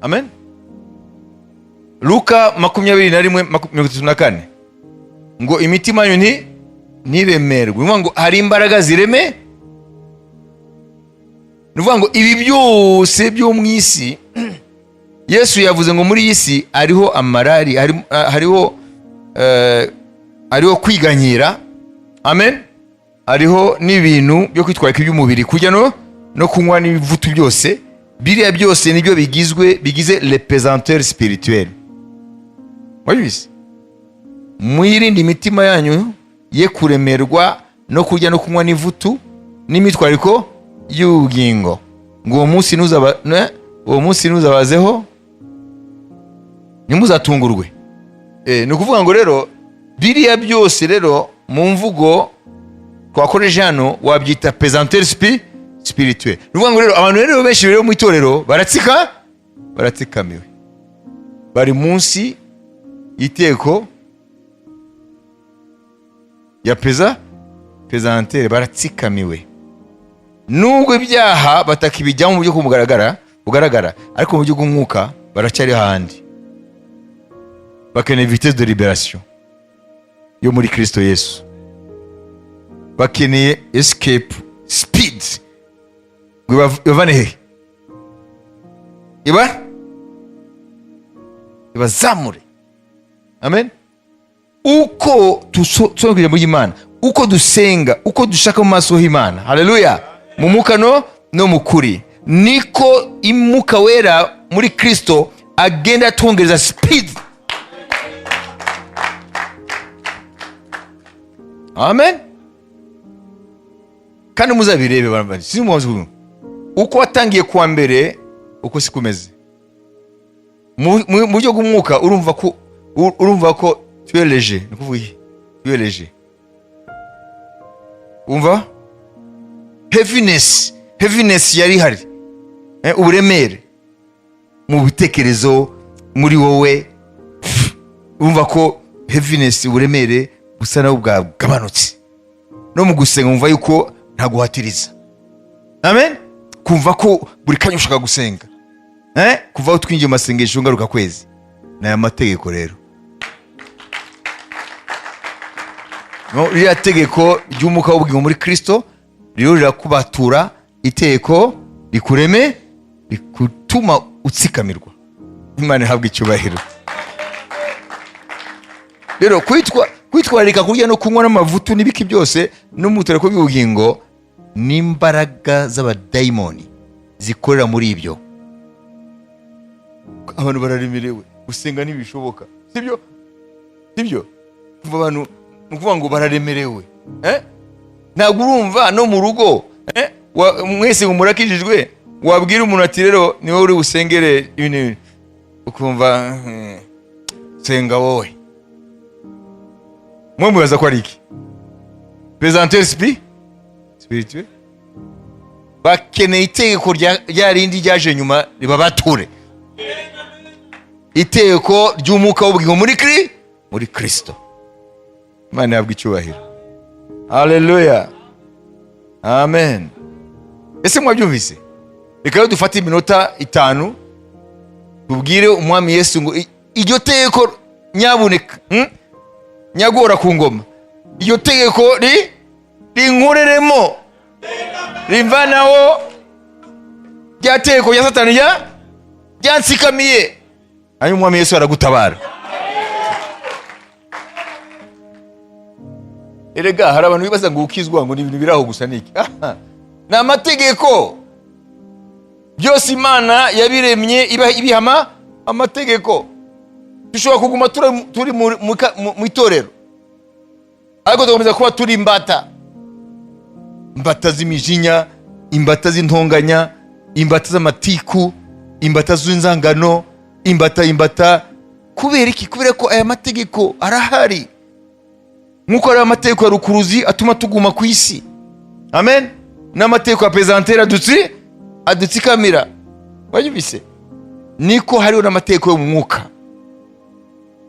Amen. Luka 21:34 ngo imitima yanyu ntiremerwe. Ngo hari imbaraga zireme. Nuvuga ngo ibi byose byo mu isi, Yesu yavuze ngo muri isi hariho amarari, hariho kwiganyira. Amen. Hariho n'ibintu byo kwitwarika iby'umubiri, kujya no kunywa n'ibivutu byose. Biriya byose nibyo bigize les pesanteurs spirituelles. Wabizi? Mwirinde imitima yanyu ye kuremerwa no kujya no kunywa n'ivutu n'imitwariko y'ubugingo, ngo uwo munsi nuzabazeho nimuzatungurwe. Ni ukuvuga ngo rero biriya byose rero mu mvugo twakoresheje hano wabyita pesanteur spirituel. Ni ukuvuga ngo rero abantu rero benshi rero mu itorero baratsikamiwe, bari munsi y'iteko ya pesanteur, baratsikamiwe. Nubwo ibyaha batakibijyamo mu buryo bugaragara, ariko mu buryo bw'umwuka baracyari handi. Bakeneye vitesse de libération yo muri Kristo Yesu. Bakeneye escape speed. Ibavane he? Ibazamure. Amen. Uko tusoma kujya muri Imana, uko dusenga, uko dushaka mu maso y'Imana, haleluya, mu mwuka no mu kuri, niko Umwuka Wera muri Kristo agenda atwongereza speed. Amen. Kandi muzabirebe barambari, si muzi uko watangiye kuwa mbere uko sikumeze. Mu buryo bw'umwuka urumva ko tu es léger, ni kuvuga tu es léger. Umva? Heaviness yari hari. Uburemere mu bitekerezo muri wowe, urumva ko heaviness, uburemere busa naho bwagabanutse. No mu gusenga umva yuko ntaguhatiriza. Amen. Kumva ko buri kanya ushaka gusenga, kuva aho twinjiye mu masengesho ngaruka kwezi. N'aya mategeko rero, no rya tegeko ry'umwuka w'ubugingo muri Kristo rero rirakubatura itegeko rikureme, rikutuma utsikamirwa. Imana ihabwe icyubahiro. Rero kwitwararika kurya no kunywa n'amavutu n'ibiki byose no mu tereko by'ubugingo n'imbaraga z'abadayimoni zikorera muri ibyo. Abantu bararemerewe, gusenga ntibishoboka, sibyo? Kuva abantu nukuvuga ngo bararemerewe, ntabwo urumva no mu rugo, mwese murakijijwe, wabwira umuntu ati rero ni wowe uri busengere ibintu, ukumva senga wowe. Mwe mubaza ko ari iki? Pesanteur spirituel. Bakeneye itegeko rya rindi ryaje nyuma ribabature. Itegeko ry'umwuka w'ubugingo muri Kristo. Imana yabwe icyubahiro. Haleluya. Amen. Ese mwabyumvise? Reka dufate iminota 5 tubwire umwami Yesu ngo iryo tegeko nyabuneka, nyagora ku ngoma, iryo tegeko rinkureremo, rimvanaho rya tegeko rya Satani ryansikamiye. hanyuma umwami Yesu aragutabara. Erega hari abantu bibaza ngo ukizwa ngo ni ibintu biraho gusa niki. Ni amategeko. Byose Imana yabiremye ibihama amategeko. Dushobora kuguma turi mu itorero, ariko tugakomeza kuba turi imbata z'imijinya, imbata z'intonganya, imbata z'amatiku, imbata z'inzangano, imbata. Kubera iki? Kubera ko aya mategeko arahari. Nkuko ari amategeko ya rukuruzi atuma tuguma ku isi, amen, n'amategeko ya pesantera adutsikamira. Wanyumvise? Niko hariho n'amategeko yo mu mwuka,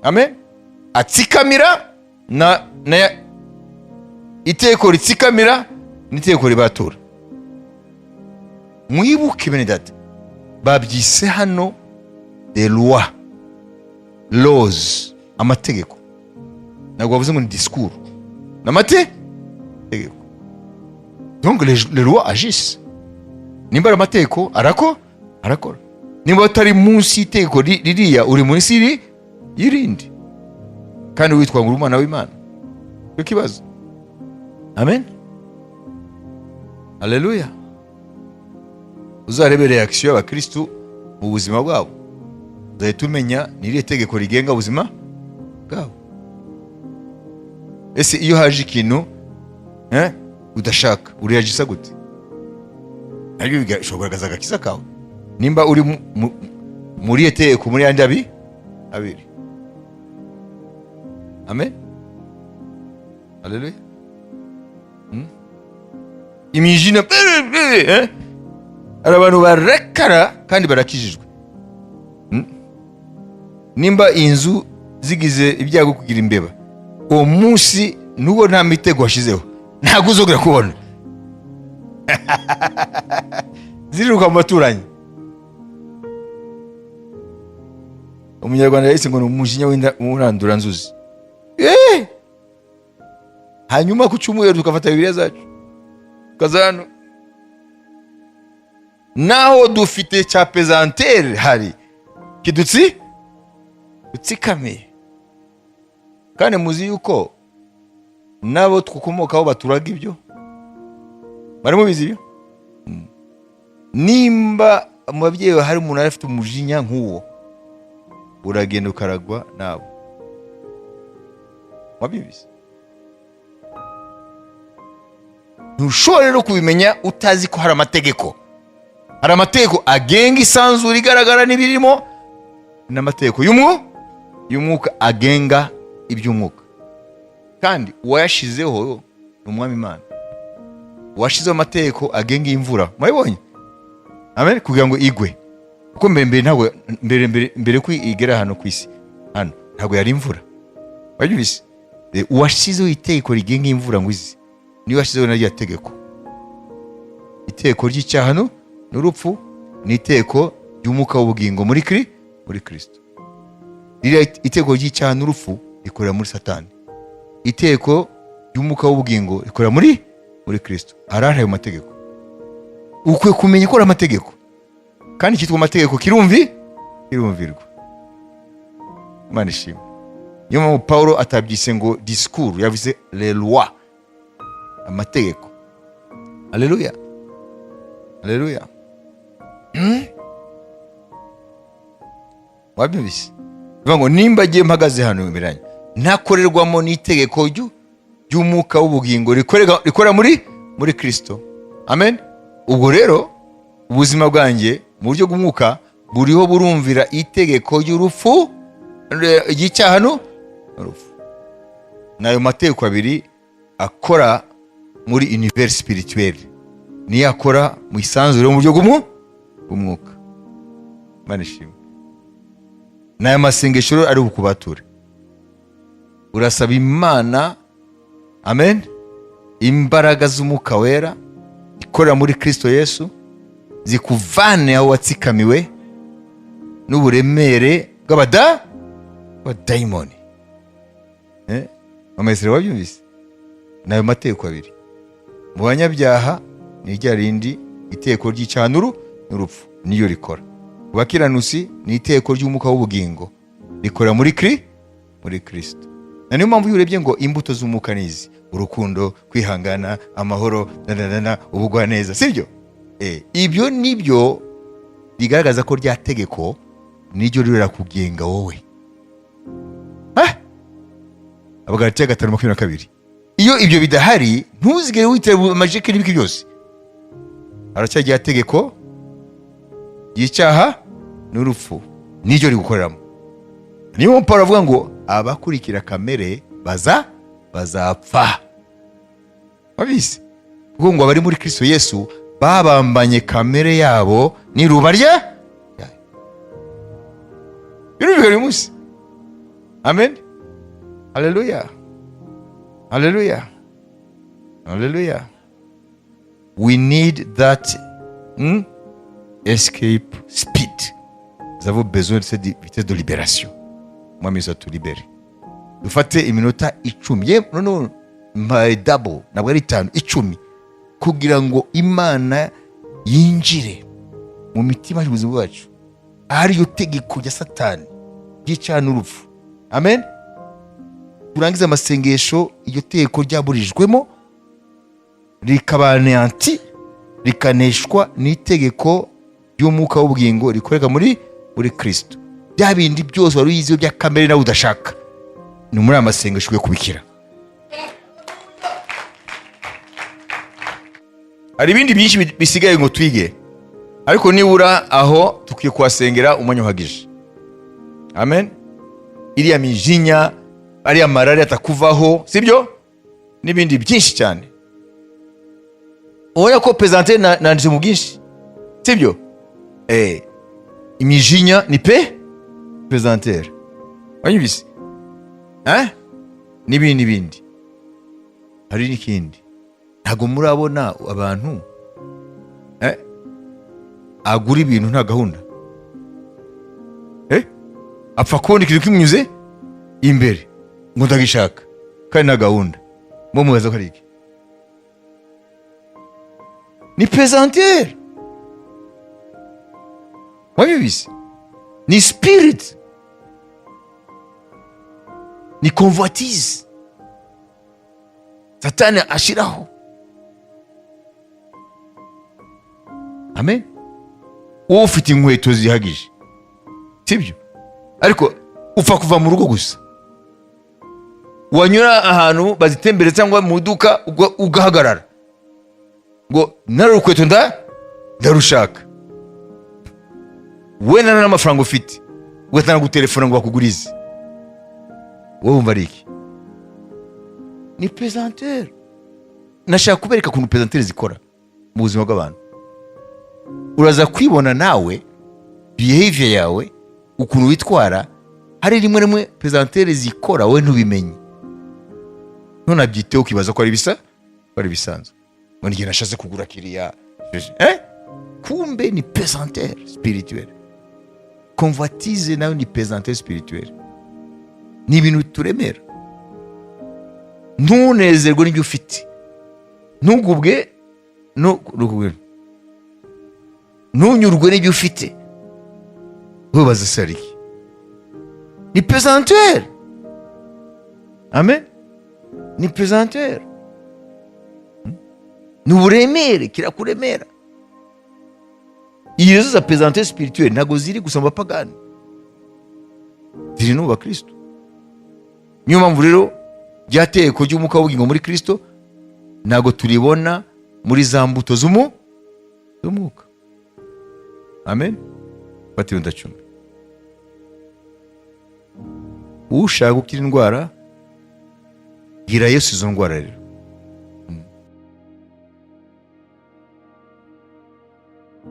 amen, atsikamira na itegeko ritsikamira n'itegeko ribatura. Mwibuke bene data, babyise hano de loi, laws, amategeko. Ntabwo bavuze ngo ni discours, n'amategeko. Donc les lois agissent. Nimba ari amategeko arakora. Nimba utari munsi y'itegeko ririya, uri muri siri yirindi, kandi witwa ngo uri umwana w'Imana. Cyo kibazo. Amen, haleluya. Uzarebe reaction y'abakristo mu buzima bwabo, uzahita umenya ni irihe tegeko rigenga ubuzima bwabo. Ese iyo haje ikintu udashaka, uriyagisa gute? Ariko ushobora kugaragaza agakiza kawe nimba uri muri tegeko, muri yandi abiri. Amen, haleluya. Imijina hari abantu barakara kandi barakijijwe. Nimba inzu zigize ibyago kugira imbeba, uwo munsi nubwo nta mitego washizeho ntabwo uzongera kubona. Ziriruka mu baturanyi. Umunyarwanda yahise ngo ni umujinya w'umurandura nzuzi. Hanyuma ku cyumweru tukafata Bibiliya zacu tukaza hano, naho dufite cya pesantere hari utsikamiye. Kandi muzi yuko nabo twakomokaho baturaga ibyo, bari mubizi ibyo. Nimba mu babyeyi hari umuntu afite umujinya nk'uwo, uragenda ukaragwa nabo. Wabibizi? Ntushobora rero kubimenya utazi ko hari amategeko. Hari amategeko agenga isanzure igaragara n'ibirimo, n'amategeko y'umwuka agenga iby'umwuka. Kandi uwayashizeho ni umwami Imana. Uwashizeho amategeko agenga imvura, murabibonye? Amen, kugira ngo igwe. Kuko mbere ko igera hano ku isi, hano ntabwo yari imvura. Wabyumvise? Uwashizeho itegeko rigenga imvura ngo izi, niwe washizeho na rya tegeko. Itegeko ry'icyaha n'urupfu, ni itegeko ry'umwuka w'ubugingo muri Kristo. Ririya itegeko ry'icyaha n'urupfu rikorera muri Satani. Itegeko ry'umwuka w'ubugingo rikorera muri Kristo. Harari ayo mategeko. Ukwiye kumenya ko ari amategeko, kandi cyitwa amategeko kirumvirwa. Imana ishimwe. Niyo mpamvu Paulo atabyise ngo discours, yavuze les lois, amategeko. Haleluya, haleluya. Wabyumvise? Bivuga ngo nimba agiye mpagaze hano imbere, ntakorerwamo n'itegeko ry'umwuka w'ubugingo rikorera muri Kristo. Amen. Ubwo rero ubuzima bwanjye mu buryo bw'umwuka buriho burumvira itegeko ry'urupfu, ry'icyaha n'urupfu. Nayo mategeko abiri akora muri univers spirituel, niyo akora mu isanzure mu buryo bw'umwuka. Imana ishimwe. Nayo masengesho ari bukubature. Urasaba Imana, amen, imbaraga z'umwuka wera ikorera muri Kristo Yesu zikuvane aho watsikamiwe n'uburemere wa dayimoni. Mama Israel wabyumvise? Nayo mateko abiri. Mu banyabyaha ni rya rindi iteko ry'icyaha n'urupfu niyo rikora. Ku bakiranusi ni iteko ry'umwuka w'ubugingo rikora muri Kristo. Na niyo mpamvu iyo urebye ngo imbuto z'umwuka nizi: urukundo, kwihangana, amahoro, ubugwaneza, sibyo? Ibyo nibyo bigaragaza ko rya tegeko niryo rira kugenga wowe. Abagalatiya 5:22. Iyo ibyo bidahari, ntuzigere witera amajeke n'ibiki byose. Aracyajya tegeko y'icyaha n'urupfu niryo rigukoreramo. Niyo mpamvu Pawulo avuga ngo abakurikira kamere bazapfa. Wabise? Kuko ngo abari muri Kristo Yesu babambanye kamere yabo n'iruba rya. Birumvikana uyu munsi? Amen. Hallelujah. Hallelujah. Hallelujah. We need that escape speed. Nous avons besoin de cette vitesse de libération. Mwami Yesu atulibere. Dufate iminota 10. No, my double. Nabwo ari 5, 10. Kugira ngo Imana yinjire mu mitima y'ubuzima bwacu. Ari yo tegeko ya Satani y'icyaha n'urupfu. Amen. Turangiza amasengesho, iyo tegeko ryaburijwemo rikabaneanti, rikaneshwa n'itegeko ry'umwuka w'ubugingo rikoreka muri Kristo. Bya bindi byose wari uyiziho bya kamere nawe udashaka, ni muri amasengesho yo kubikira. Hari ibindi byinshi bisigaye ngo twige, ariko nibura aho tukwiye kuhasengera umwanya uhagije. Amen. Iriya mijinya, ariya marari atakuvaho, sibyo? N'ibindi byinshi cyane. Ubona ko pesante nanditse mu bwinshi, sibyo? Imijinya ni pesantere. Wanyumvise? N'ibindi. Hari n'ikindi. Ntabwo murabona abantu agura ibintu nta gahunda. Apfa kubona ikintu kimunyuze imbere ngo ndagishaka kandi nta gahunda. Mo mubaza ko ari iki? Ni pesantere. Wanyumvise? Ni spirit. Ni convoitise Satani ashiraho. Amen. Ufite inkweto zihagije, sibyo? Ariko upfa kuva mu rugo gusa, wanyura ahantu bazitembere cyangwa mu duka ugahagarara ngo nari urukweto ndarushaka. We nana n'amafaranga ufite, ugatanga gutelefona ngo bakugurize. Wowe umva ari iki? Ni pesantere. Nashaka kubereka ukuntu pesantere zikora mu buzima bw'abantu. Uraza kwibona nawe behavior yawe, ukuntu witwara. Hari rimwe pesantere zikora wowe ntubimenye, none abyiteho ukibaza ko ari bisanzwe. Ngo ngiye nashatse kugura kiriya, kumbe ni pesantere spirituelle. Convoitise nayo ni pesantere spirituelle. Ni ibintu turemera. Ntunezerwe n'ibyo ufite, ntugubwe ntunyurwe n'ibyo ufite, wibaza sari. Ni pesantere. Amen. Ni pesantere. Ni uburemere, kirakuremera. Iyo za pesantere spirituelle ntago ziri gusa mu bapagani, ziri no mu bakristo. Niyo mpamvu rero ryateko ry'umwuka w'ubugingo muri Kristo ntago turibona muri za mbuto z'umwuka. Amen. Bati ndacumi. Ushaka gukira indwara, gira Yesu izo ndwara rero.